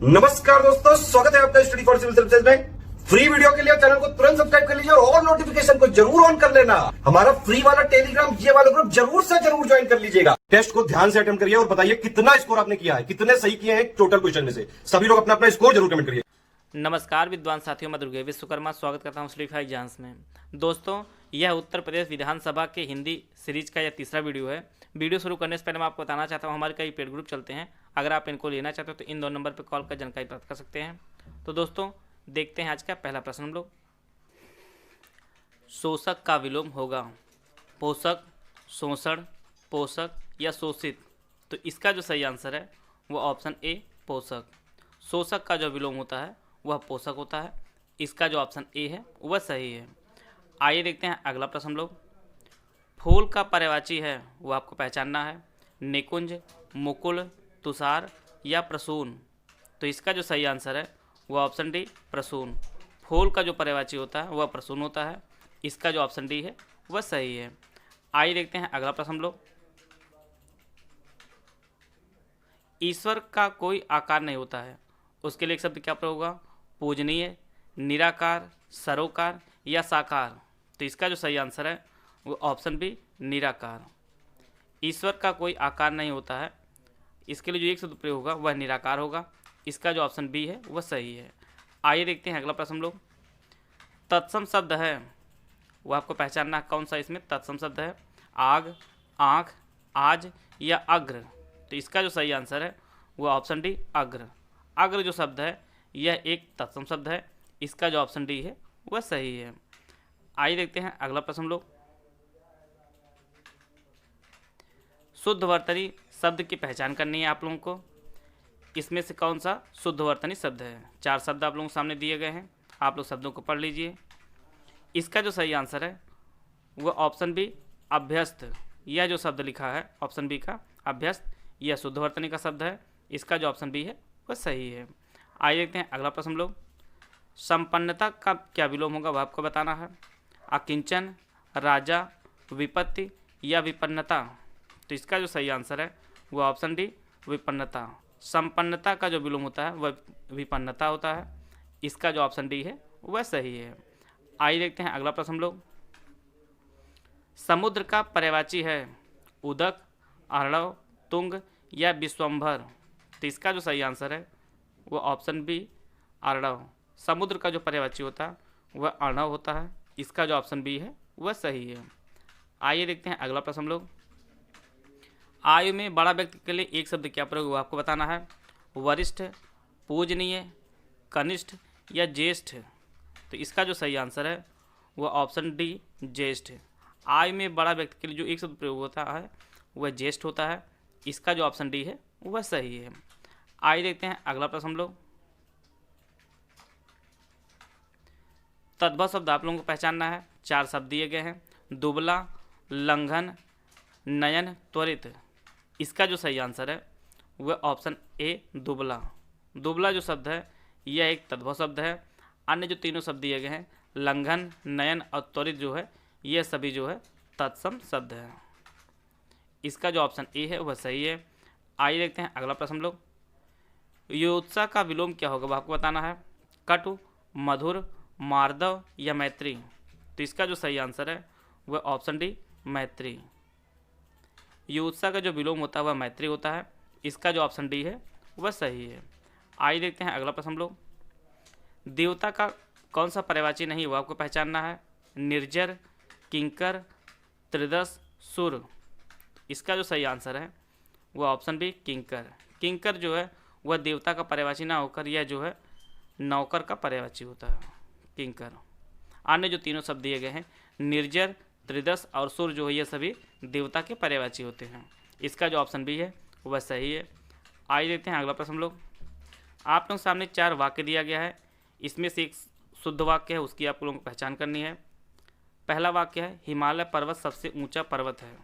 नमस्कार दोस्तों, स्वागत है आपका स्टडी फॉर सिविल सर्विसेज में। फ्री वीडियो के लिए चैनल को तुरंत सब्सक्राइब कर लीजिए और नोटिफिकेशन को जरूर ऑन कर लेना। हमारा फ्री वाला टेलीग्राम ये वाला ग्रुप जरूर से जरूर ज्वाइन कर लीजिएगा। टेस्ट को ध्यान से अटेम्प्ट करिए और बताइए कितना स्कोर आपने किया है, कितने सही किए हैं टोटल क्वेश्चन में से। सभी लोग अपना अपना स्कोर जरूर कमेंट करिए। नमस्कार विद्वान साथियों, मैं दुर्गे विश्वकर्मा स्वागत करता हूं स्टडीफाई एग्जाम्स में। दोस्तों, यह उत्तर प्रदेश विधानसभा के हिंदी सीरीज का यह तीसरा वीडियो है। वीडियो शुरू करने से पहले मैं आपको बताना चाहता हूं, हमारे कई पेड ग्रुप चलते हैं। अगर आप इनको लेना चाहते हो तो इन दो नंबर पर कॉल कर जानकारी प्राप्त कर सकते हैं। तो दोस्तों, देखते हैं आज का पहला प्रश्न हम लोग। शोषक का विलोम होगा पोषक, शोषण, पोषक या शोषित। तो इसका जो सही आंसर है वो ऑप्शन ए पोषक। शोषक का जो विलोम होता है वह पोषक होता है। इसका जो ऑप्शन ए है वह सही है। आइए देखते हैं अगला प्रश्न हम लोग। फूल का पर्यायवाची है वो आपको पहचानना है। निकुंज, मुकुल, तुषार या प्रसून। तो इसका जो सही आंसर है वह ऑप्शन डी प्रसून। फूल का जो पर्यायवाची होता है वह प्रसून होता है। इसका जो ऑप्शन डी है वह सही है। आइए देखते हैं अगला प्रश्न हम लोग। ईश्वर का कोई आकार नहीं होता है, उसके लिए एक शब्द क्या प्रयोग होगा? पूजनीय, निराकार, सरोकार या साकार। तो इसका जो सही आंसर है वो ऑप्शन बी निराकार। ईश्वर का कोई आकार नहीं होता है, इसके लिए जो एक शब्द प्रयोग होगा वह निराकार होगा। इसका जो ऑप्शन बी है वह सही है। आइए देखते हैं अगला प्रश्न हम लोग। तत्सम शब्द है वो आपको पहचानना है, कौन सा इसमें तत्सम शब्द है? आग, आँख, आज या अग्र। तो इसका जो सही आंसर है वो ऑप्शन डी अग्र। अग्र जो शब्द है यह एक तत्सम शब्द है। इसका जो ऑप्शन डी है वह सही है। आइए देखते हैं अगला प्रश्न हम लोग। शुद्धवर्तनी शब्द की पहचान करनी है आप लोगों को। इसमें से कौन सा शुद्धवर्तनी शब्द है? 4 शब्द आप लोगों के सामने दिए गए हैं, आप लोग शब्दों को पढ़ लीजिए। इसका जो सही आंसर है वह ऑप्शन बी अभ्यस्त। यह जो शब्द लिखा है ऑप्शन बी का अभ्यस्त, यह शुद्धवर्तनी का शब्द है। इसका जो ऑप्शन बी है वह सही है। आइए देखते हैं अगला प्रश्न हम लोग। संपन्नता का क्या विलोम होगा वह आपको बताना है। अकिंचन, राजा, विपत्ति या विपन्नता। तो इसका जो सही आंसर है वह ऑप्शन डी विपन्नता। संपन्नता का जो विलोम होता है वह विपन्नता होता है। इसका जो ऑप्शन डी है वह सही है। आइए देखते हैं अगला प्रश्न हम लोग। समुद्र का पर्यायवाची है उदक, अर्णव, तुंग या विश्वंभर। तो इसका जो सही आंसर है वह ऑप्शन बी अर्णव। समुद्र का जो पर्यायवाची होता है वह अर्णव होता है। इसका जो ऑप्शन बी है वह सही है। आइए देखते हैं अगला प्रश्न हम लोग। आयु में बड़ा व्यक्ति के लिए एक शब्द क्या प्रयोग हुआ आपको बताना है। वरिष्ठ, पूजनीय, कनिष्ठ या ज्येष्ठ। तो इसका जो सही आंसर है वह ऑप्शन डी ज्येष्ठ। आयु में बड़ा व्यक्ति के लिए जो एक शब्द प्रयोग होता है वह ज्येष्ठ होता है। इसका जो ऑप्शन डी है वह सही है। आइए देखते हैं अगला प्रश्न हम लोग। तद्भव शब्द आप लोगों को पहचानना है। 4 शब्द दिए गए हैं। दुबला, लंघन, नयन, त्वरित। इसका जो सही आंसर है वह ऑप्शन ए दुबला। दुबला जो शब्द है यह एक तद्भव शब्द है। अन्य जो तीनों शब्द दिए गए हैं लंघन, नयन और त्वरित जो है ये सभी जो है तत्सम शब्द है। इसका जो ऑप्शन ए है वह सही है। आइए देखते हैं अगला प्रश्न हम लोग। योत्सा का विलोम क्या होगा वह आपको बताना है। कटु, मधुर, मार्दव या मैत्री। तो इसका जो सही आंसर है वह ऑप्शन डी मैत्री। योत्सा का जो विलोम होता है वह मैत्री होता है। इसका जो ऑप्शन डी है वह सही है। आइए देखते हैं अगला प्रश्न हम लोग। देवता का कौन सा पर्यायवाची नहीं वो आपको पहचानना है। निर्जर, किंकर, त्रिदश, सुर। इसका जो सही आंसर है वह ऑप्शन बी किंकर। किंकर जो है वह देवता का पर्यायवाची ना होकर यह जो है नौकर का पर्यायवाची होता है किंकर। अन्य जो तीनों शब्द दिए गए हैं निर्जर, त्रिदश और सुर जो है ये सभी देवता के पर्यायवाची होते हैं। इसका जो ऑप्शन बी है वह सही है। आइए देखते हैं अगला प्रश्न हम लोग। आप लोगों के सामने 4 वाक्य दिया गया है। इसमें से एक शुद्ध वाक्य है, उसकी आप लोगों को पहचान करनी है। पहला वाक्य है हिमालय पर्वत सबसे ऊंचा पर्वत है।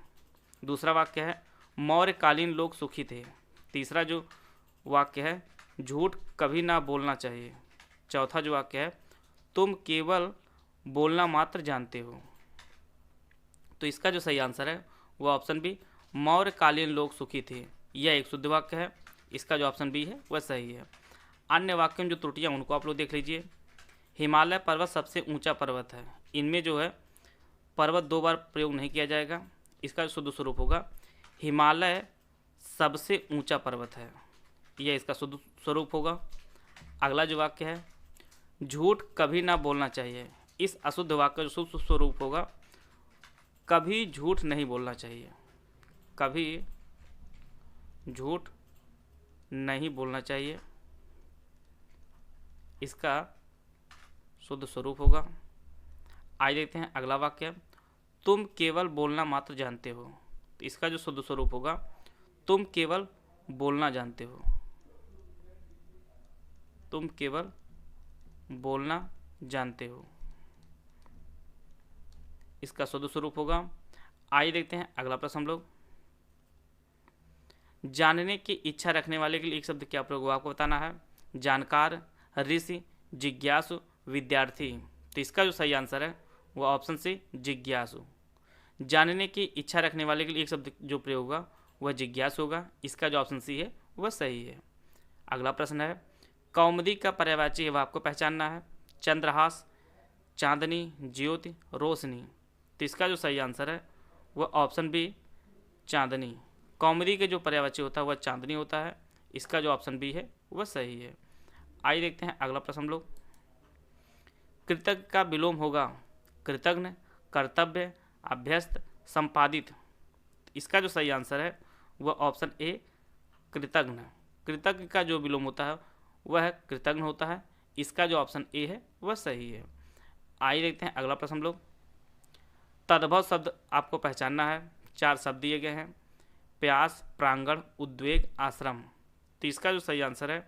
दूसरा वाक्य है मौर्यकालीन लोग सुखी थे। तीसरा जो वाक्य है झूठ कभी ना बोलना चाहिए। चौथा जो वाक्य है तुम केवल बोलना मात्र जानते हो। तो इसका जो सही आंसर है वो ऑप्शन बी मौर्यकालीन लोग सुखी थे। यह एक शुद्ध वाक्य है। इसका जो ऑप्शन बी है वह सही है। अन्य वाक्यों में जो त्रुटियाँ उनको आप लोग देख लीजिए। हिमालय पर्वत सबसे ऊंचा पर्वत है, इनमें जो है पर्वत 2 बार प्रयोग नहीं किया जाएगा। इसका जो शुद्ध स्वरूप होगा हिमालय सबसे ऊंचा पर्वत है, यह इसका शुद्ध स्वरूप होगा। अगला जो वाक्य है झूठ कभी ना बोलना चाहिए, इस अशुद्ध वाक्य का जो शुद्ध स्वरूप होगा कभी झूठ नहीं बोलना चाहिए, कभी झूठ नहीं बोलना चाहिए, इसका शुद्ध स्वरूप होगा। आइए देखते हैं अगला वाक्य, तुम केवल बोलना मात्र जानते हो, तो इसका जो शुद्ध स्वरूप होगा तुम केवल बोलना जानते हो, तुम केवल बोलना जानते हो, इसका शुद्ध स्वरूप होगा। आइए देखते हैं अगला प्रश्न हम लोग, जानने की इच्छा रखने वाले के लिए एक शब्द क्या प्रयोग हुआ आपको बताना है। जानकार, ऋषि, जिज्ञासु, विद्यार्थी। तो इसका जो सही आंसर है वो ऑप्शन सी जिज्ञासु। जानने की इच्छा रखने वाले के लिए एक शब्द जो प्रयोग होगा वह जिज्ञासु होगा, इसका जो ऑप्शन सी है वह सही है। अगला प्रश्न है कौमुदी का पर्यायवाची है वह आपको पहचानना है। चंद्रहास, चांदनी, ज्योति, रोशनी। तो इसका जो सही आंसर है वह ऑप्शन बी चांदनी। कौमुदी के जो पर्यायवाची होता है वह चांदनी होता है, इसका जो ऑप्शन बी है वह सही है। आइए देखते हैं अगला प्रश्न हम लोग, कृतज्ञ का विलोम होगा कृतज्ञ, कर्तव्य, अभ्यस्त, संपादित। इसका जो सही आंसर है वह ऑप्शन ए कृतज्ञ। कृतज्ञ का जो विलोम होता है वह कृतज्ञ होता है, इसका जो ऑप्शन ए है वह सही है। आइए देखते हैं अगला प्रश्न हम लोग, तद्भव शब्द आपको पहचानना है। 4 शब्द दिए गए हैं, प्यास, प्रांगण, उद्वेग, आश्रम। तो इसका जो सही आंसर है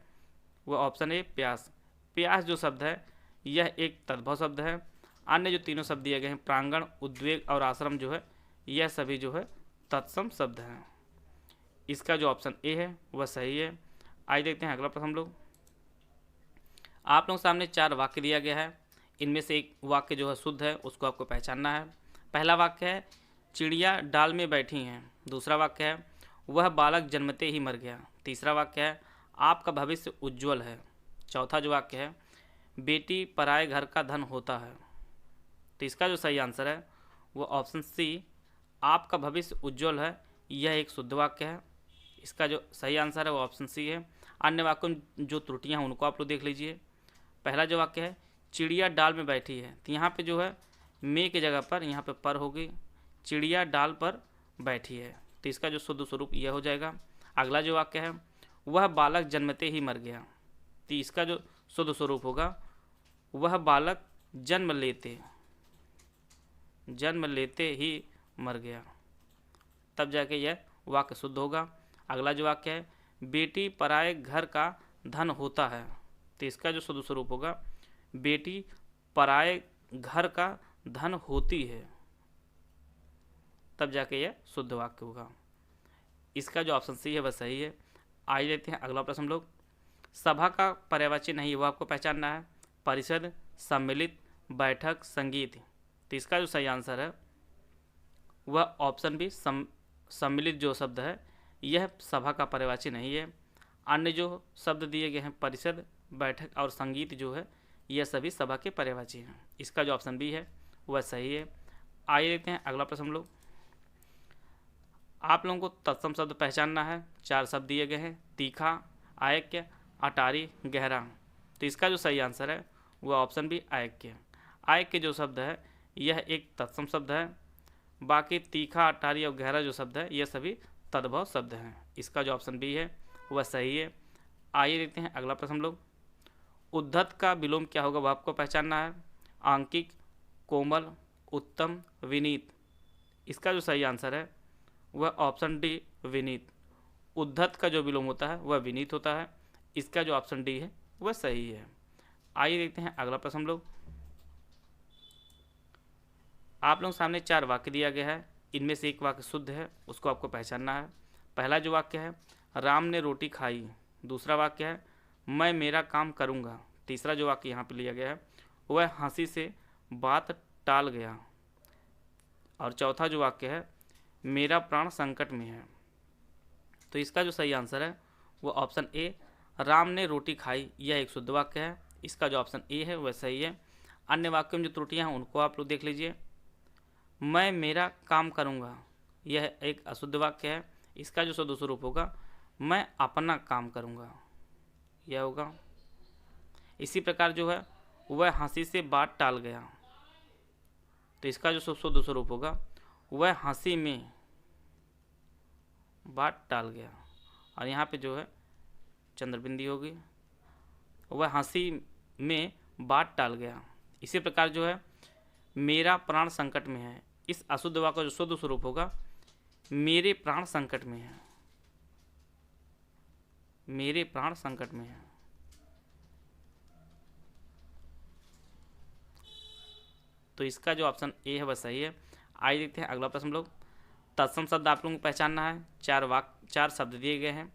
वह ऑप्शन ए प्यास। प्यास जो शब्द है यह एक तद्भव शब्द है। अन्य जो तीनों शब्द दिए गए हैं प्रांगण, उद्वेग और आश्रम जो है यह सभी जो है तत्सम शब्द हैं, इसका जो ऑप्शन ए है वह सही है। आइए देखते हैं अगला प्रश्न हम लोग, आप लोगों के सामने 4 वाक्य दिया गया है, इनमें से एक वाक्य जो है शुद्ध है उसको आपको पहचानना है। पहला वाक्य है चिड़िया डाल में बैठी हैं। दूसरा वाक्य है वह बालक जन्मते ही मर गया। तीसरा वाक्य है आपका भविष्य उज्ज्वल है। चौथा जो वाक्य है बेटी पराए घर का धन होता है। तो इसका जो सही आंसर है वो ऑप्शन सी आपका भविष्य उज्ज्वल है, यह एक शुद्ध वाक्य है, इसका जो सही आंसर है वो ऑप्शन सी है। अन्य वाक्यों में जो त्रुटियां हैं उनको आप लोग देख लीजिए। पहला जो वाक्य है चिड़िया डाल में बैठी है, तो यहाँ पे जो है मे की जगह पर यहाँ पे पर होगी, चिड़िया डाल पर बैठी है, तो इसका जो शुद्ध स्वरूप यह हो जाएगा। अगला जो वाक्य है वह बालक जन्मते ही मर गया, तो इसका जो शुद्ध स्वरूप होगा वह बालक जन्म लेते ही मर गया, तब जाके यह वाक्य शुद्ध होगा। अगला जो वाक्य है बेटी पराए घर का धन होता है, तो इसका जो शुद्ध स्वरूप होगा बेटी पराए घर का धन होती है, तब जाके यह शुद्ध वाक्य होगा, इसका जो ऑप्शन सी है वह सही है। आइए देखते हैं अगला प्रश्न हम लोग, सभा का पर्यायवाची नहीं है वो आपको पहचानना है। परिषद, सम्मिलित, बैठक, संगीत। तो इसका जो सही आंसर है वह ऑप्शन बी सम्मिलित जो शब्द है यह सभा का पर्यायवाची नहीं है। अन्य जो शब्द दिए गए हैं परिषद, बैठक और संगीत जो है यह सभी सभा के पर्यायवाची हैं, इसका जो ऑप्शन बी है वह सही है। आइए देखते हैं अगला प्रश्न हम लोग, आप लोगों को तत्सम शब्द पहचानना है। 4 शब्द दिए गए हैं, तीखा, आयक्य, अटारी, गहरा। तो इसका जो सही आंसर है वह ऑप्शन बी आयक्य। आयक्य जो शब्द है यह एक तत्सम शब्द है, बाकी तीखा, अटारी और गहरा जो शब्द है यह सभी तद्भव शब्द हैं, इसका जो ऑप्शन बी है वह सही है। आइए देखते हैं अगला प्रश्न हम लोग, उद्धत का विलोम क्या होगा वह आपको पहचानना है। आंकिक, कोमल, उत्तम, विनीत। इसका जो सही आंसर है वह ऑप्शन डी विनीत। उद्धत का जो विलोम होता है वह विनीत होता है, इसका जो ऑप्शन डी है वह सही है। आइए देखते हैं अगला प्रश्न हम लोग, आप लोगों के सामने 4 वाक्य दिया गया है, इनमें से एक वाक्य शुद्ध है उसको आपको पहचानना है। पहला जो वाक्य है राम ने रोटी खाई। दूसरा वाक्य है मैं मेरा काम करूँगा। तीसरा जो वाक्य यहाँ पे लिया गया है वह हंसी से बात टाल गया। और चौथा जो वाक्य है मेरा प्राण संकट में है। तो इसका जो सही आंसर है वो ऑप्शन ए राम ने रोटी खाई, यह एक शुद्ध वाक्य है। इसका जो ऑप्शन ए है वह सही है। अन्य वाक्यों में जो त्रुटियां हैं उनको आप लोग देख लीजिए। मैं मेरा काम करूँगा, यह एक अशुद्ध वाक्य है। इसका जो शुद्ध स्वरूप होगा मैं अपना काम करूँगा, यह होगा। इसी प्रकार जो है वह हंसी से बात टाल गया, तो इसका जो शुद्ध स्वरूप होगा वह हंसी में बात टाल गया, और यहाँ पे जो है चंद्रबिंदी होगी, वह हंसी में बात टाल गया। इसी प्रकार जो है मेरा प्राण संकट में है, इस अशुद्ध वाक्य का जो शुद्ध स्वरूप होगा मेरे प्राण संकट में है, मेरे प्राण संकट में है। तो इसका जो ऑप्शन ए है वह सही है। आइए देखते हैं अगला प्रश्न हम लोग। तत्सम शब्द आप लोगों को पहचानना है। चार शब्द दिए गए हैं,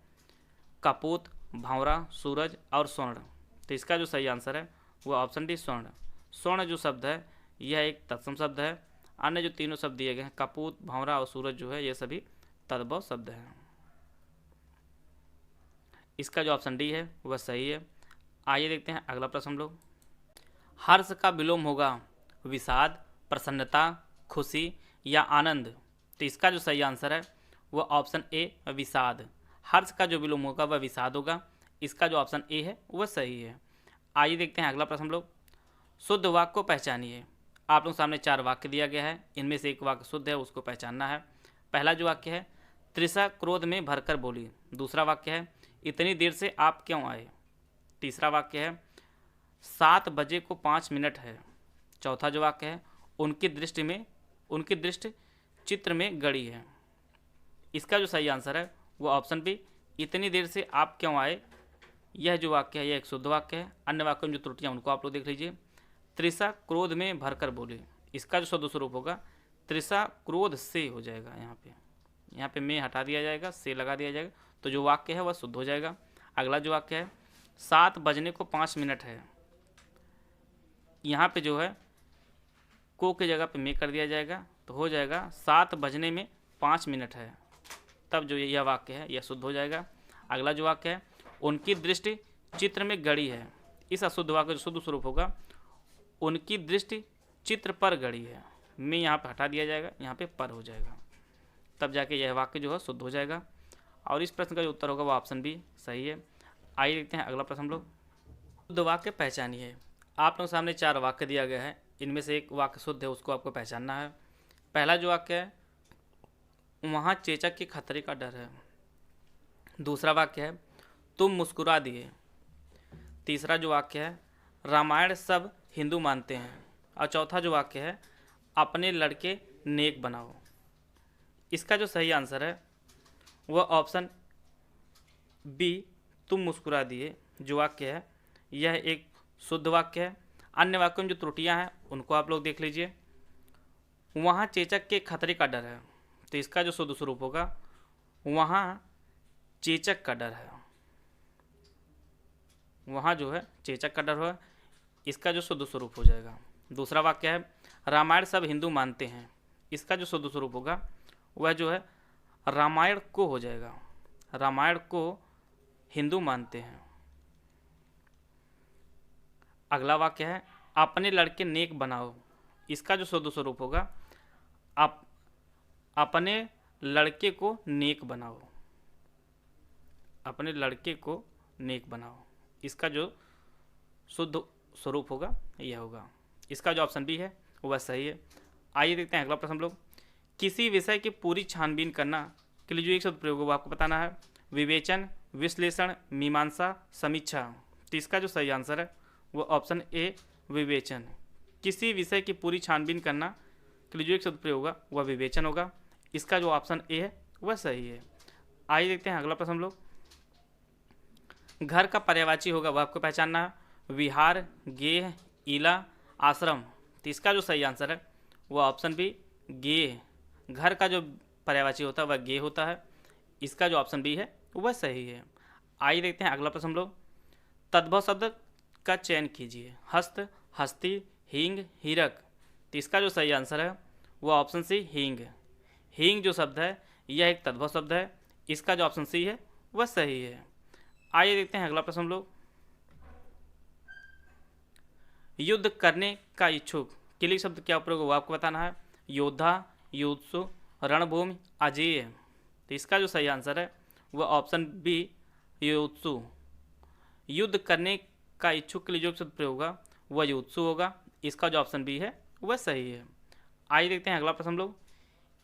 कपूत, भंवरा, सूरज और स्वर्ण। तो इसका जो सही आंसर है वह ऑप्शन डी स्वर्ण। स्वर्ण जो शब्द है यह एक तत्सम शब्द है। अन्य जो तीनों शब्द दिए गए हैं कपूत, भंवरा और सूरज जो है ये सभी तद्भव शब्द हैं। इसका जो ऑप्शन डी है वह सही है। आइए देखते हैं अगला प्रश्न हम लोग। हर्ष का विलोम होगा विषाद, प्रसन्नता, खुशी या आनंद। तो इसका जो सही आंसर है वह ऑप्शन ए विषाद। हर्ष का जो विलोम होगा वह विषाद होगा। इसका जो ऑप्शन ए है वह सही है। आइए देखते हैं अगला प्रश्न हम लोग। शुद्ध वाक्य को पहचानिए। आप लोग सामने 4 वाक्य दिया गया है, इनमें से एक वाक्य शुद्ध है, उसको पहचानना है। पहला जो वाक्य है तृषा क्रोध में भरकर बोली। दूसरा वाक्य है इतनी देर से आप क्यों आए। तीसरा वाक्य है 7 बजे को 5 मिनट है। चौथा जो वाक्य है उनकी दृष्टि चित्र में गड़ी है। इसका जो सही आंसर है वो ऑप्शन बी इतनी देर से आप क्यों आए। यह जो वाक्य है यह एक शुद्ध वाक्य है। अन्य वाक्यों में जो त्रुटियां उनको आप लोग देख लीजिए। तृषा क्रोध में भरकर बोली, इसका जो शुद्ध स्वरूप होगा तृषा क्रोध से हो जाएगा। यहाँ पे में हटा दिया जाएगा, से लगा दिया जाएगा, तो जो वाक्य है वह शुद्ध हो जाएगा। अगला जो वाक्य है 7 बजने को 5 मिनट है। यहाँ पे जो है को की जगह पे में कर दिया जाएगा, तो हो जाएगा 7 बजने में 5 मिनट है। तब जो यह वाक्य है यह शुद्ध हो जाएगा। अगला जो वाक्य है उनकी दृष्टि चित्र में गड़ी है। इस अशुद्ध वाक्य का जो शुद्ध स्वरूप होगा उनकी दृष्टि चित्र पर गड़ी है। में यहाँ पे हटा दिया जाएगा, यहाँ पे पर हो जाएगा, तब जाके यह वाक्य जो है शुद्ध हो जाएगा। और इस प्रश्न का जो उत्तर होगा वो ऑप्शन बी सही है। आइए देखते हैं अगला प्रश्न हम लोग। शुद्ध वाक्य पहचानिए। आप लोग सामने 4 वाक्य दिया गया है, इनमें से एक वाक्य शुद्ध है, उसको आपको पहचानना है। पहला जो वाक्य है वहाँ चेचक के खतरे का डर है। दूसरा वाक्य है तुम मुस्कुरा दिए। तीसरा जो वाक्य है रामायण सब हिंदू मानते हैं। और चौथा जो वाक्य है अपने लड़के नेक बनाओ। इसका जो सही आंसर है वह ऑप्शन बी तुम मुस्कुरा दिए जो वाक्य है यह एक शुद्ध वाक्य है। अन्य वाक्यों में जो त्रुटियां हैं उनको आप लोग देख लीजिए। वहाँ चेचक के खतरे का डर है, तो इसका जो शुद्ध स्वरूप होगा वहाँ चेचक का डर है। वहाँ जो है चेचक का डर है, इसका जो शुद्ध स्वरूप हो जाएगा। दूसरा वाक्य है रामायण सब हिंदू मानते हैं। इसका जो शुद्ध स्वरूप होगा वह जो है रामायण को हो जाएगा। रामायण को हिंदू मानते हैं। अगला वाक्य है अपने लड़के नेक बनाओ। इसका जो शुद्ध स्वरूप होगा आप अपने लड़के को नेक बनाओ। अपने लड़के को नेक बनाओ, इसका जो शुद्ध स्वरूप होगा यह होगा। इसका जो ऑप्शन बी है वह सही है। आइए देखते हैं अगला प्रश्न हम लोग। किसी विषय की पूरी छानबीन करना के लिए जो एक शब्द प्रयोग होगा आपको बताना है। विवेचन, विश्लेषण, मीमांसा, समीक्षा। तो इसका जो सही आंसर है वो ऑप्शन ए विवेचन। किसी विषय की पूरी छानबीन करना के लिए जो एक शब्द प्रयोग होगा वह विवेचन होगा। इसका जो ऑप्शन ए है वह सही है। आइए देखते हैं अगला प्रश्न हम लोग। घर का पर्यायवाची होगा वह आपको पहचानना है। विहार, गेह, इला, आश्रम। तो इसका जो सही आंसर है वह ऑप्शन बी गेह। घर का जो पर्यायवाची होता है वह गेह होता है। इसका जो ऑप्शन बी है वह सही है। आइए देखते हैं अगला प्रश्न हम लोग। तद्भव शब्द का चयन कीजिए। हस्त, हस्ती, हींग, हीरक। तो इसका जो सही आंसर है वह ऑप्शन सी हींग। हींग जो शब्द है यह एक तद्भव शब्द है। इसका जो ऑप्शन सी है वह सही है। आइए देखते हैं अगला प्रश्न हम लोग। युद्ध करने का इच्छुक के लिए शब्द क्या प्रयोग होगा आपको बताना है। योद्धा, युत्सु, रणभूमि, अजेय। तो इसका जो सही आंसर है वह ऑप्शन बी युत्सु। युद्ध करने का इच्छुक के लिए जो शब्द प्रयोग होगा वह युत्सु होगा। इसका जो ऑप्शन बी है वह सही है। आइए देखते हैं अगला प्रश्न हम लोग।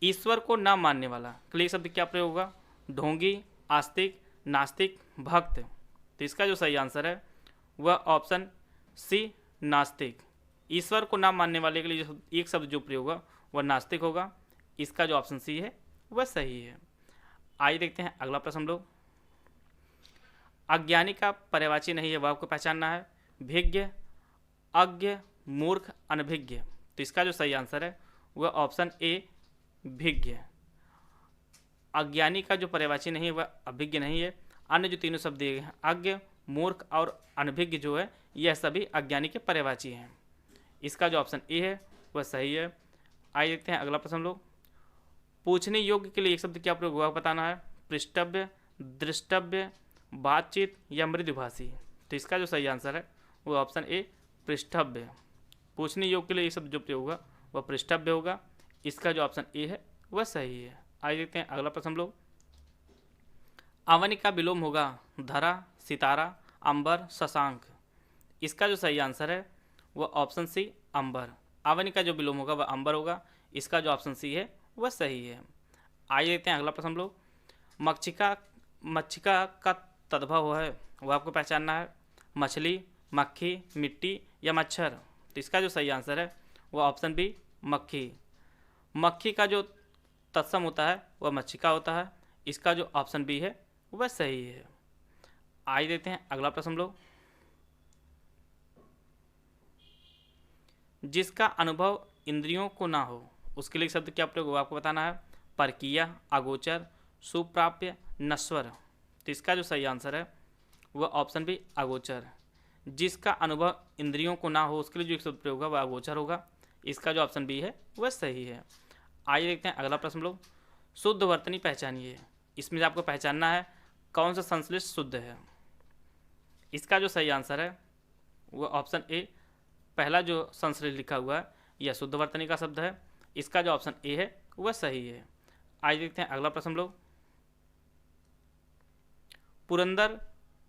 ईश्वर को न मानने वाला के लिए शब्द क्या प्रयोग होगा। ढोंगी, आस्तिक, नास्तिक, भक्त। तो इसका जो सही आंसर है वह ऑप्शन सी नास्तिक। ईश्वर को न मानने वाले के लिए एक शब्द जो प्रयोग होगा वह नास्तिक होगा। इसका जो ऑप्शन सी है वह सही है। आइए देखते हैं अगला प्रश्न हम लोग। अज्ञानी का पर्यायवाची नहीं है वह आपको पहचानना है। भिज्ञ, अज्ञ, मूर्ख, अनभिज्ञ। तो इसका जो सही आंसर है वह ऑप्शन ए भिज्ञ। अज्ञानी का जो पर्यायवाची नहीं है वह अभिज्ञ नहीं है। अन्य जो तीनों शब्द दिए गए हैं अज्ञ, मूर्ख और अनभिज्ञ जो है यह सभी अज्ञानी के पर्यायवाची हैं। इसका जो ऑप्शन ए है वह सही है। आइए देखते हैं अगला प्रश्न हम लोग। पूछने योग्य के लिए एक शब्द क्या प्रयोग हुआ बताना है। पृष्ठव्य, दृष्टव्य, बातचीत या मृदुभाषी। तो इसका जो सही आंसर है वह ऑप्शन ए पृष्ठव्य। पूछने योग्य के लिए एक शब्द जो प्रयोग होगा वह पृष्ठव्य होगा। इसका जो ऑप्शन ए है वह सही है। आइए देखते हैं अगला प्रश्न हम लोग। अवनि का विलोम होगा धरा, सितारा, अंबर, शशांक। इसका जो सही आंसर है वह ऑप्शन सी अंबर। अवनि का जो विलोम होगा वह अंबर होगा। इसका जो ऑप्शन सी है वह सही है। आइए देखते हैं अगला प्रश्न हम लोग। मक्षिका का तद्भव है वह आपको पहचानना है। मछली, मक्खी, मिट्टी या मच्छर। तो इसका जो सही आंसर है वह ऑप्शन बी मक्खी। मक्खी का जो तत्सम होता है वह मक्षिका होता है। इसका जो ऑप्शन बी है वह सही है। आइए देखते हैं अगला प्रश्न हम लोग। जिसका अनुभव इंद्रियों को ना हो उसके लिए शब्द क्या प्रयोग होगा आपको बताना है। परकीय, अगोचर, सुप्राप्य, नश्वर। तो इसका जो सही आंसर है वह ऑप्शन बी अगोचर। जिसका अनुभव इंद्रियों को ना हो उसके लिए जो शब्द प्रयोग होगा वह अगोचर होगा। इसका जो ऑप्शन बी है वह सही है। आइए देखते हैं अगला प्रश्न लोग। शुद्ध वर्तनी पहचानिए। इसमें आपको पहचानना है कौन सा संश्लिष्ट शुद्ध है। इसका जो सही आंसर है वह ऑप्शन ए पहला जो संश्लिष्ट लिखा हुआ है यह शुद्ध वर्तनी का शब्द है। इसका जो ऑप्शन ए है वह सही है। आइए देखते हैं अगला प्रश्न लोग। पुरंदर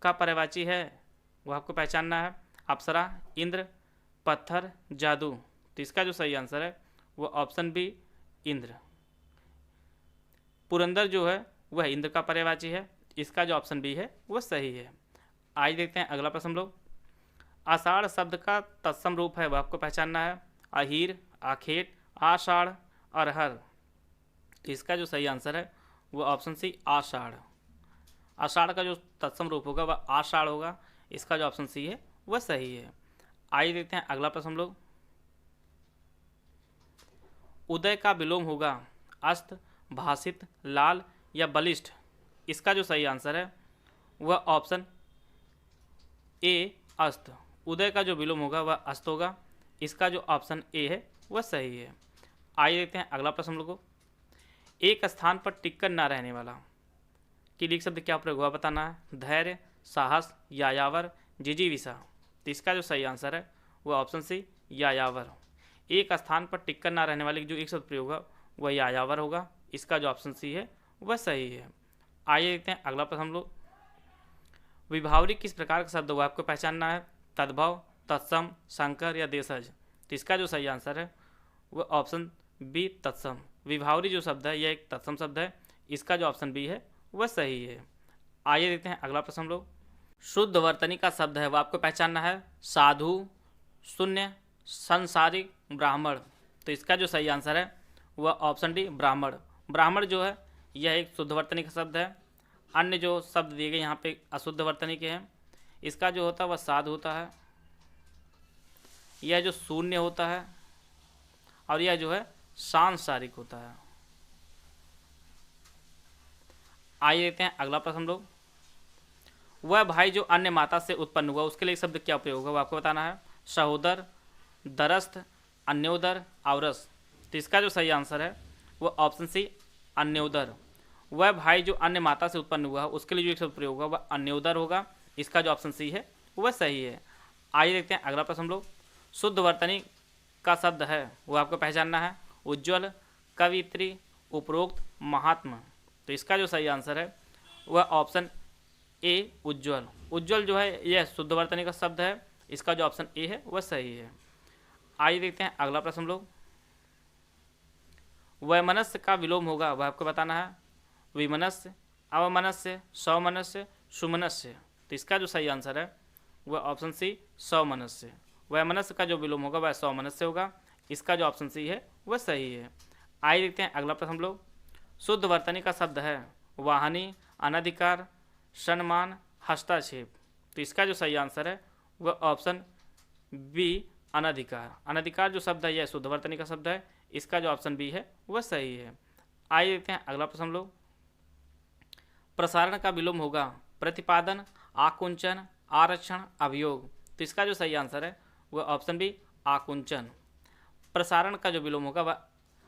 का पर्यायवाची है वह आपको पहचानना है। अप्सरा, इंद्र, पत्थर, जादू। तो इसका जो सही आंसर है वह ऑप्शन बी इंद्र। पुरंदर जो है वह इंद्र का पर्यायवाची है। इसका जो ऑप्शन बी है वह सही है। आइए देखते हैं अगला प्रश्न लोग। आषाढ़ शब्द का तत्सम रूप है वह आपको पहचानना है। अहीर, आखेट, आषाढ़, अरहर। तो इसका जो सही आंसर है वह ऑप्शन सी आषाढ़। आषाढ़ का जो तत्सम रूप होगा वह आषाढ़ होगा। इसका जो ऑप्शन सी है वह सही है। आइए देखते हैं अगला प्रश्न लोग। उदय का विलोम होगा अस्त, भासित, लाल या बलिष्ठ। इसका जो सही आंसर है वह ऑप्शन ए अस्त। उदय का जो विलोम होगा वह अस्त होगा। इसका जो ऑप्शन ए है वह सही है। आइए देखते हैं अगला प्रश्न लोगों। एक स्थान पर टिककर ना रहने वाला के लिए शब्द क्या प्रयोग हुआ बताना है। धैर्य, साहस, यायावर, जिजीविषा। तो इसका जो सही आंसर है वह ऑप्शन सी यायावर। एक स्थान पर टिककर ना रहने वाले जो एक शब्द प्रयोग होगा वह यायावर होगा। इसका जो ऑप्शन सी है वह सही है। आइए देखते हैं अगला प्रश्न हम लोग। विभावरी किस प्रकार का शब्द होगा आपको पहचानना है। तद्भव, तत्सम, संकर या देशज। तो इसका जो सही आंसर है वह ऑप्शन बी तत्सम। विभावरी जो शब्द है यह एक तत्सम शब्द है। इसका जो ऑप्शन बी है वह सही है। आइए देखते हैं अगला प्रश्न हम लोग। शुद्ध वर्तनी का शब्द है वह आपको पहचानना है। साधु, शून्य, संसारिक, ब्राह्मण। तो इसका जो सही आंसर है वह ऑप्शन डी ब्राह्मण। ब्राह्मण जो है यह एक शुद्ध वर्तनी का शब्द है। अन्य जो शब्द दिए गए यहाँ पे अशुद्ध वर्तनी के हैं। इसका जो होता है वह साधु होता है। यह जो शून्य होता है और यह जो है सांसारिक होता है। आइए देखते हैं अगला प्रश्न लोग। वह भाई जो अन्य माता से उत्पन्न हुआ उसके लिए शब्द क्या प्रयोग होगा आपको बताना है। सहोदर, दरस्थ, अन्योदर, औरस। तो इसका जो सही आंसर है वह ऑप्शन सी अन्योदर। वह भाई जो अन्य माता से उत्पन्न हुआ है उसके लिए जो एक शब्द प्रयोग होगा वह अन्योदर होगा। इसका जो ऑप्शन सी है वह सही है। आइए देखते हैं अगला प्रश्न हम लोग। शुद्ध वर्तनी का शब्द है वो आपको पहचानना है। उज्ज्वल, कवित्री, उपरोक्त, महात्मा। तो इसका जो सही आंसर है वह ऑप्शन ए उज्ज्वल। उज्ज्वल जो है यह शुद्ध वर्तनी का शब्द है। इसका जो ऑप्शन ए है वह सही है। आइए देखते हैं अगला प्रश्न हम लोग। वैमनस्य का विलोम होगा वह आपको बताना है। विमनस्य, अवमनस्य, सौमनस्य, सुमनस्य। तो इसका जो सही आंसर है वह ऑप्शन सी सौमनस्य। वैमनस्य का जो विलोम होगा वह सौमनस्य होगा। इसका जो ऑप्शन सी है वह सही है। आइए देखते हैं अगला प्रश्न हम लोग। शुद्ध वर्तनी का शब्द है वाहनी, अनधिकार, सम्मान, हस्तक्षेप। तो इसका जो सही आंसर है वह ऑप्शन बी अनधिकार। अनधिकार जो शब्द है यह शुद्ध वर्तनी का शब्द है। इसका जो ऑप्शन बी है वह सही है। आइए देखते हैं अगला प्रश्न हम लोग। प्रसारण का विलोम होगा प्रतिपादन, आकुंचन, आरक्षण, अभियोग। तो इसका जो सही आंसर है वह ऑप्शन बी आकुंचन। प्रसारण का जो विलोम होगा वह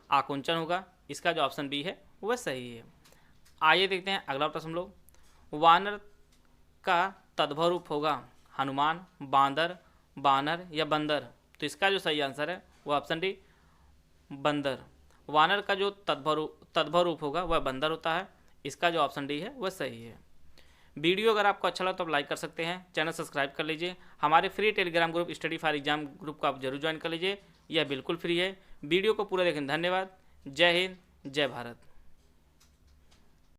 आकुंचन होगा। इसका जो ऑप्शन बी है वह सही है। आइए देखते हैं अगला प्रश्न हम लोग। वानर का तद्भव रूप होगा हनुमान, बांदर, बानर या बंदर। तो इसका जो सही आंसर है वह ऑप्शन डी बंदर। वानर का जो तद्भव रूप होगा वह बंदर होता है। इसका जो ऑप्शन डी है वह सही है। वीडियो अगर आपको अच्छा लगा तो आप लाइक कर सकते हैं। चैनल सब्सक्राइब कर लीजिए। हमारे free Telegram group study for exam group को आप जरूर ज्वाइन कर लीजिए। यह बिल्कुल फ्री है। वीडियो को पूरा देखें। धन्यवाद। जय हिंद, जय भारत।